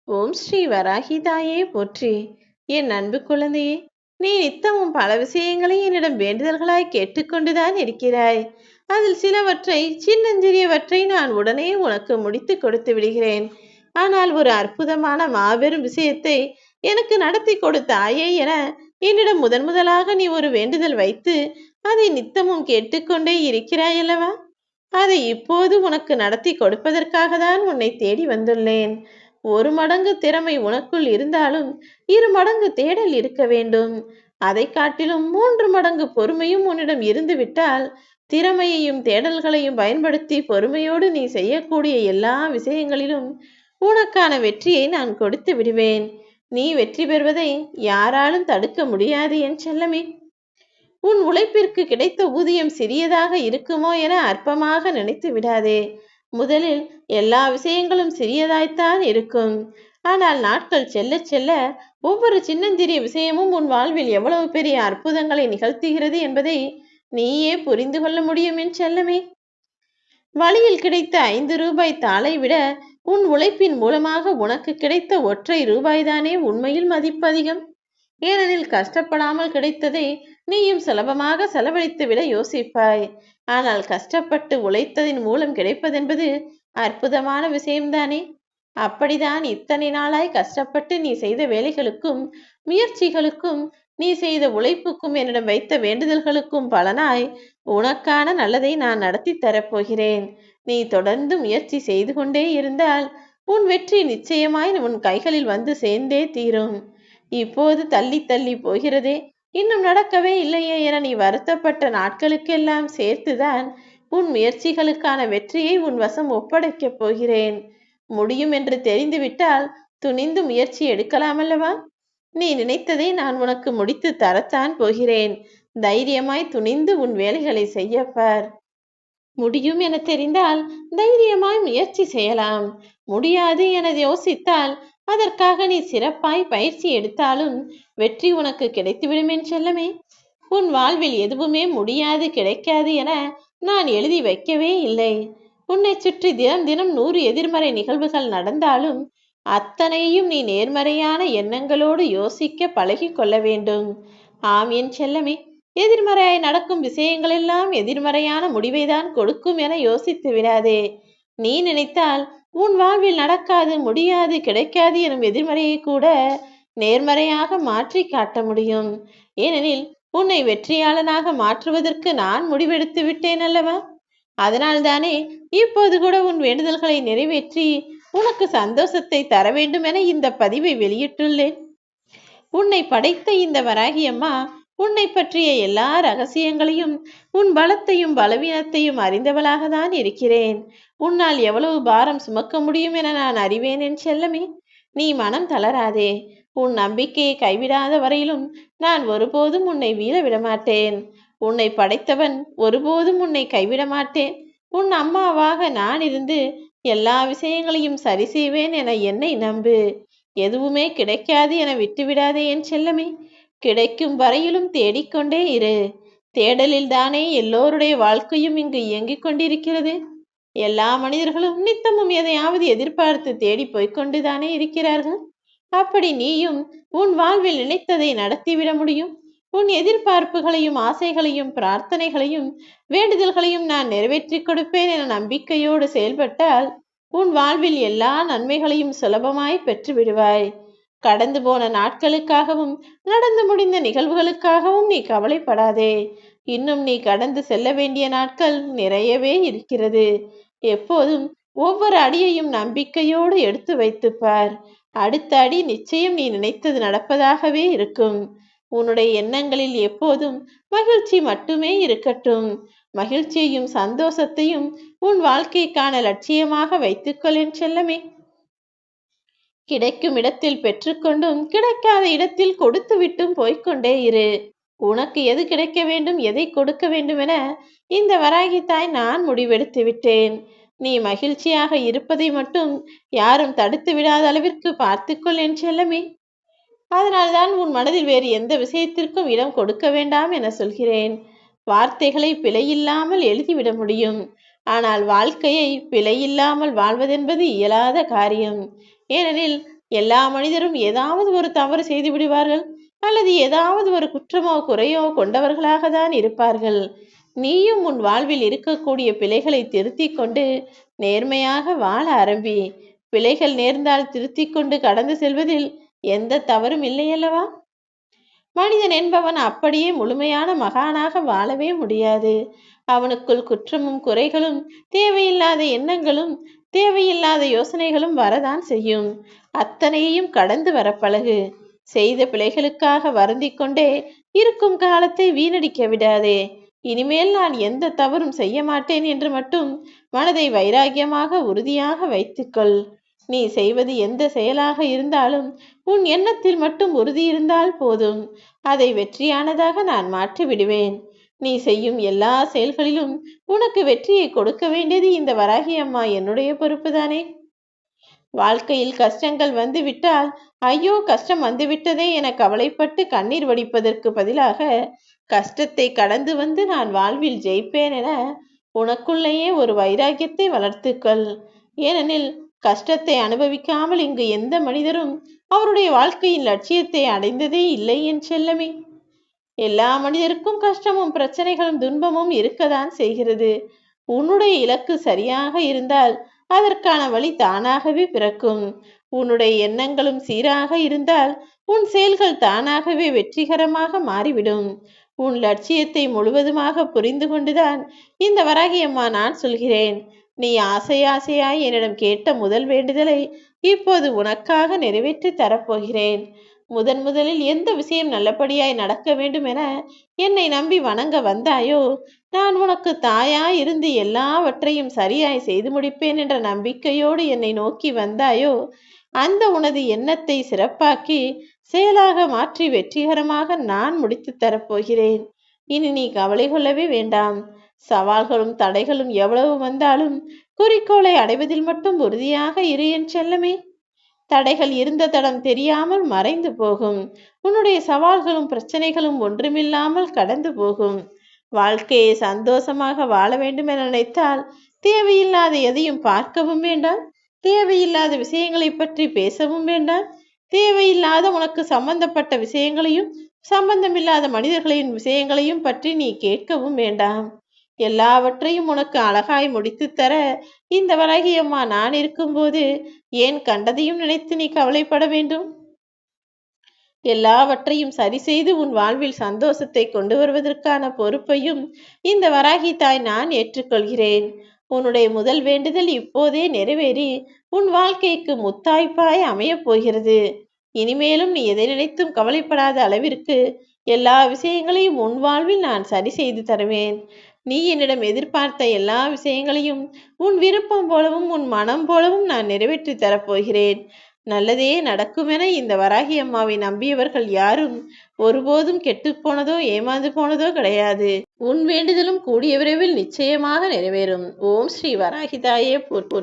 ஓம் ஸ்ரீ வராகிதாயே போற்றி. என் அன்பு குழந்தையே, நீ நித்தமும் பல விஷயங்களை என்னிடம் வேண்டுதல்களாய் கேட்டுக்கொண்டுதான் இருக்கிறாய். அதில் சிலவற்றை, சின்னஞ்சிறியவற்றை நான் உடனே உனக்கு முடித்து கொடுத்து விடுகிறேன். ஆனால் ஒரு அற்புதமான மாபெரும் விஷயத்தை எனக்கு நடத்தி கொடுத்தாயே என என்னிடம் முதலாக நீ ஒரு வேண்டுதல் வைத்து அதை நித்தமும் கேட்டுக்கொண்டே இருக்கிறாய் அல்லவா? அதை இப்போது உனக்கு நடத்தி கொடுப்பதற்காக தான் உன்னை தேடி வந்துள்ளேன். ஒரு மடங்கு திறமை உனக்குள் இருந்தாலும் 2 மடங்கு தேடல் இருக்க வேண்டும். அதை காட்டிலும் 3 மடங்கு பொறுமையும் உன்னிடம் இருந்துவிட்டால், திறமையையும் தேடல்களையும் பயன்படுத்தி பொறுமையோடு நீ செய்யக்கூடிய எல்லா விஷயங்களிலும் உனக்கான வெற்றியை நான் கொடுத்து விடுவேன். நீ வெற்றி பெறுவதை யாராலும் தடுக்க முடியாது என் செல்லமே. உன் உழைப்பிற்கு கிடைத்த ஊதியம் சிறியதாக இருக்குமோ என அற்பமாக நினைத்து விடாதே. முதலில் எல்லா விஷயங்களும் சிறியதாய்த்தான் இருக்கும். ஆனால் நாட்கள் செல்ல செல்ல ஒவ்வொரு சின்னஞ்சிறிய விஷயமும் உன் வாழ்வில் எவ்வளவு பெரிய அற்புதங்களை நிகழ்த்துகிறது என்பதை நீயே புரிந்து கொள்ள முடியும் என் செல்லமே. வழியில் கிடைத்த 5 ரூபாய் தாளை விட உன் உழைப்பின் மூலமாக உனக்கு கிடைத்த ஒற்றை ரூபாய்தானே உண்மையில் மதிப்பு அதிகம். ஏனெனில் கஷ்டப்படாமல் கிடைத்ததை நீயும் சுலபமாக செலவழித்து விட யோசிப்பாய். ஆனால் கஷ்டப்பட்டு உழைத்ததின் மூலம் கிடைப்பதென்பது அற்புதமான விஷயம்தானே. அப்படிதான் இத்தனை நாளாய் கஷ்டப்பட்டு நீ செய்த வேலைகளுக்கும் முயற்சிகளுக்கும், நீ செய்த உழைப்புக்கும், என்னிடம் வைத்த வேண்டுதல்களுக்கும் பலனாய் உனக்கான நல்லதை நான் நடத்தி தரப்போகிறேன். நீ தொடர்ந்து முயற்சி செய்து கொண்டே இருந்தால் உன் வெற்றி நிச்சயமாய் உன் கைகளில் வந்து சேர்ந்தே தீரும். இப்போது தள்ளி தள்ளி போகிறதே, இன்னும் நடக்கவே இல்லையே என நீ வருத்தப்பட்ட நாட்களுக்கெல்லாம் சேர்த்துதான் உன் முயற்சிகளுக்கான வெற்றியை உன் வசம் ஒப்படைக்கப் போகிறேன். முடியும் என்று தெரிந்துவிட்டால் துணிந்து முயற்சி எடுக்கலாமல்லவா? நீ நினைத்ததை நான் உனக்கு முடித்து தரத்தான் போகிறேன். தைரியமாய் துணிந்து உன் வேலைகளை செய்யப்பார். முடியும் என தெரிந்தால் தைரியமாய் முயற்சி செய்யலாம். முடியாது என யோசித்தால் அதற்காக நீ சிறப்பாய் பயிற்சி எடுத்தாலும் வெற்றி உனக்கு கிடைத்துவிடும் என் செல்லமே. உன் வாழ்வில் எதுவுமே முடியாது, கிடைக்காது என நான் எழுதி வைக்கவே இல்லை. உன்னை சுற்றி தினம் தினம் 100 எதிர்மறை நிகழ்வுகள் நடந்தாலும் அத்தனையும் நீ நேர்மறையான எண்ணங்களோடு யோசிக்க பழகி கொள்ள வேண்டும். ஆம் என் செல்லமே, எதிர்மறையாய் நடக்கும் விஷயங்களெல்லாம் எதிர்மறையான முடிவைதான் கொடுக்கும் என யோசித்து விடாதே. நீ நினைத்தால் உன் வாழ்வில் நடக்காது, முடியாது, கிடைக்காது எனும் எதிர்மறையை கூட நேர்மறையாக மாற்றி காட்ட முடியும். ஏனெனில் உன்னை வெற்றியாளனாக மாற்றுவதற்கு நான் முடிவெடுத்து விட்டேன் அல்லவா? அதனால்தானே இப்போது கூட உன் வேண்டுதல்களை நிறைவேற்றி உனக்கு சந்தோஷத்தை தர வேண்டும் என இந்த பதிவை வெளியிட்டுள்ளேன். உன்னை படைத்த இந்த வராகி அம்மா உன்னை பற்றிய எல்லா ரகசியங்களையும், உன் பலத்தையும் பலவீனத்தையும் அறிந்தவளாக தான் இருக்கிறேன். உன்னால் எவ்வளவு பாரம் சுமக்க முடியும் என நான் அறிவேன் என் செல்லமே. நீ மனம் தளராதே. உன் நம்பிக்கையை கைவிடாத வரையிலும் நான் ஒருபோதும் உன்னை வீழ விடமாட்டேன். உன்னை படைத்தவன் ஒருபோதும் உன்னை கைவிட மாட்டேன். உன் அம்மாவாக நான் இருந்து எல்லா விஷயங்களையும் சரி செய்வேன் என என்னை நம்பு. எதுவுமே கிடைக்காது என விட்டுவிடாதே என் செல்லமே. கிடைக்கும் வரையிலும் தேடிக்கொண்டே இரு. தேடலில் தானே எல்லோருடைய வாழ்க்கையும் இங்கு இயங்கிக் கொண்டிருக்கிறது. எல்லா மனிதர்களும் நித்தமும் எதையாவது எதிர்பார்த்து தேடி போய்கொண்டுதானே இருக்கிறார்கள். அப்படி நீயும் உன் வாழ்வில் நினைத்ததை நடத்திவிட முடியும். உன் எதிர்பார்ப்புகளையும் ஆசைகளையும் பிரார்த்தனைகளையும் வேண்டுதல்களையும் நான் நிறைவேற்றி கொடுப்பேன் என நம்பிக்கையோடு செயல்பட்டால் உன் வாழ்வில் எல்லா நன்மைகளையும் சுலபமாய் பெற்று விடுவாய். கடந்து போன நாட்களுக்காகவும் நடந்து முடிந்த நிகழ்வுகளுக்காகவும் நீ கவலைப்படாதே. இன்னும் நீ கடந்து செல்ல வேண்டிய நாட்கள் நிறையவே இருக்கிறது. எப்போதும் ஒவ்வொரு அடியையும் நம்பிக்கையோடு எடுத்து வைத்துப்பார். அடுத்த அடி நிச்சயம் நீ நினைத்தது நடப்பதாகவே இருக்கும். உன்னுடைய எண்ணங்களில் எப்போதும் மகிழ்ச்சி மட்டுமே இருக்கட்டும். மகிழ்ச்சியையும் சந்தோஷத்தையும் உன் வாழ்க்கைக்கான லட்சியமாக வைத்துக்கொள் என் செல்லமே. கிடைக்கும் இடத்தில் பெற்றுக்கொண்டும் கிடைக்காத இடத்தில் கொடுத்து விட்டும் போய்கொண்டே இரு. உனக்கு எது கிடைக்க வேண்டும், எதை கொடுக்க வேண்டும் என இந்த வராகி தாய் நான் முடிவெடுத்து விட்டேன். நீ மகிழ்ச்சியாக இருப்பதை மட்டும் யாரும் தடுத்து விடாத அளவிற்கு பார்த்துக்கொள் என் செல்லமே. அதனால்தான் உன் மனதில் வேறு எந்த விஷயத்திற்கும் இடம் கொடுக்க வேண்டாம் என சொல்கிறேன். வார்த்தைகளை பிழையில்லாமல் எழுதிவிட முடியும். ஆனால் வாழ்க்கையை பிழையில்லாமல் வாழ்வதென்பது இயலாத காரியம். ஏனெனில் எல்லா மனிதரும் ஏதாவது ஒரு தவறு செய்து விடுவார்கள், அல்லது ஏதாவது ஒரு குற்றமோ குறையோ கொண்டவர்களாக தான் இருப்பார்கள். நீயும் உன் வாழ்வில் இருக்கக்கூடிய பிழைகளை திருத்திக் கொண்டு நேர்மையாக வாழ ஆரம்பி. பிழைகள் நேர்ந்தால் திருத்திக் கொண்டு கடந்து செல்வதில் எந்த தவறும் இல்லையல்லவா? மனிதன் என்பவன் அப்படியே முழுமையான மகானாக வாழவே முடியாது. அவனுக்குள் குற்றமும் குறைகளும் தேவையில்லாத எண்ணங்களும் தேவையில்லாத யோசனைகளும் வரதான் செய்யும். அத்தனையையும் கடந்து வர பழகு. செய்த பிழைகளுக்காக வருந்திக் கொண்டே இருக்கும் காலத்தை வீணடிக்க விடாதே. இனிமேல் நான் எந்த தவறும் செய்ய மாட்டேன் என்று மட்டும் மனதை வைராகியமாக உறுதியாக வைத்துக்கொள். நீ செய்வது எந்த செயலாக இருந்தாலும் உன் எண்ணத்தில் மட்டும் உறுதி இருந்தால் போதும். அதை வெற்றியானதாக நான் மாற்றி விடுவேன். நீ செய்யும் எல்லா செயல்களிலும் உனக்கு வெற்றியை கொடுக்க வேண்டியது இந்த வராகி அம்மா என்னுடைய பொறுப்புதானே. வாழ்க்கையில் கஷ்டங்கள் வந்துவிட்டால் ஐயோ கஷ்டம் வந்துவிட்டதே என கவலைப்பட்டு கண்ணீர் வடிப்பதற்கு பதிலாக கஷ்டத்தை கடந்து வந்து நான் வாழ்வில் ஜெயிப்பேன் என உனக்குள்ளேயே ஒரு வைராக்கியத்தை வளர்த்துக்கள். ஏனெனில் கஷ்டத்தை அனுபவிக்காமல் இங்கு எந்த மனிதரும் அவருடைய வாழ்க்கையின் லட்சியத்தை அடைந்ததே இல்லை என் செல்லமே. எல்லா மனிதருக்கும் கஷ்டமும் பிரச்சனைகளும் துன்பமும் இருக்கத்தான் செய்கிறது. உன்னுடைய இலக்கு சரியாக இருந்தால் அதற்கான வழி தானாகவே பிறக்கும். உன்னுடைய எண்ணங்களும் சீராக இருந்தால் உன் செயல்கள் தானாகவே வெற்றிகரமாக மாறிவிடும். உன் லட்சியத்தை முழுவதுமாக புரிந்து கொண்டுதான் இந்த வராகி அம்மா நான் சொல்கிறேன். நீ ஆசையாய் என்னிடம் கேட்ட முதல் வேண்டுதலை இப்போது உனக்காக நிறைவேற்றி தரப்போகிறேன். முதலில் எந்த விஷயம் நல்லபடியாய் நடக்க வேண்டும் என என்னை நம்பி வணங்க வந்தாயோ, நான் உனக்கு தாயாய் இருந்து எல்லாவற்றையும் சரியாய் செய்து முடிப்பேன் என்ற நம்பிக்கையோடு என்னை நோக்கி வந்தாயோ, அந்த உனது எண்ணத்தை சிறப்பாக்கி செயலாக மாற்றி வெற்றிகரமாக நான் முடித்து தரப்போகிறேன். இனி நீ கவலை கொள்ளவே வேண்டாம். சவால்களும் தடைகளும் எவ்வளவு வந்தாலும் குறிக்கோளை அடைவதில் மட்டும் உறுதியாக இரு என் செல்லமே. தடைகள் இருந்த தடம் தெரியாமல் மறைந்து போகும். உன்னுடைய சவால்களும் பிரச்சனைகளும் ஒன்றுமில்லாமல் கடந்து போகும். வாழ்க்கையை சந்தோஷமாக வாழ வேண்டும் என நினைத்தால் தேவையில்லாத எதையும் பார்க்கவும் வேண்டாம், தேவையில்லாத விஷயங்களை பற்றி பேசவும் வேண்டாம், தேவையில்லாத உனக்கு சம்பந்தப்பட்ட விஷயங்களையும் சம்பந்தமில்லாத மனிதர்களின் விஷயங்களையும் பற்றி நீ கேட்கவும் வேண்டாம். எல்லாவற்றையும் உனக்கு அழகாய் முடித்து தர இந்த வராகி அம்மா நான் இருக்கும்போது ஏன் கண்டதையும் நினைத்து நீ கவலைப்பட வேண்டும்? எல்லாவற்றையும் சரி செய்து உன் வாழ்வில் சந்தோஷத்தை கொண்டு வருவதற்கான பொறுப்பையும் இந்த வராகி தாய் நான் ஏற்றுக்கொள்கிறேன். உன்னுடைய முதல் வேண்டுதல் இப்போதே நிறைவேறி உன் வாழ்க்கைக்கு முத்தாய்ப்பாய் அமையப் போகிறது. இனிமேலும் நீ எதை நினைத்தும் கவலைப்படாத அளவிற்கு எல்லா விஷயங்களையும் உன் வாழ்வில் நான் சரி செய்து தருவேன். நீ என்னிடம் எதிர்பார்த்த எல்லா விஷயங்களையும் உன் விருப்பம் போலவும் உன் மனம் போலவும் நான் நிறைவேற்றி தரப்போகிறேன். நல்லதே நடக்குமென இந்த வராகி அம்மாவை நம்பியவர்கள் யாரும் ஒருபோதும் கெட்டுப்போனதோ ஏமாந்து போனதோ கிடையாது. உன் வேண்டுதலும் கூடிய விரைவில் நிச்சயமாக நிறைவேறும். ஓம் ஸ்ரீ வராகிதாயே போற்றி.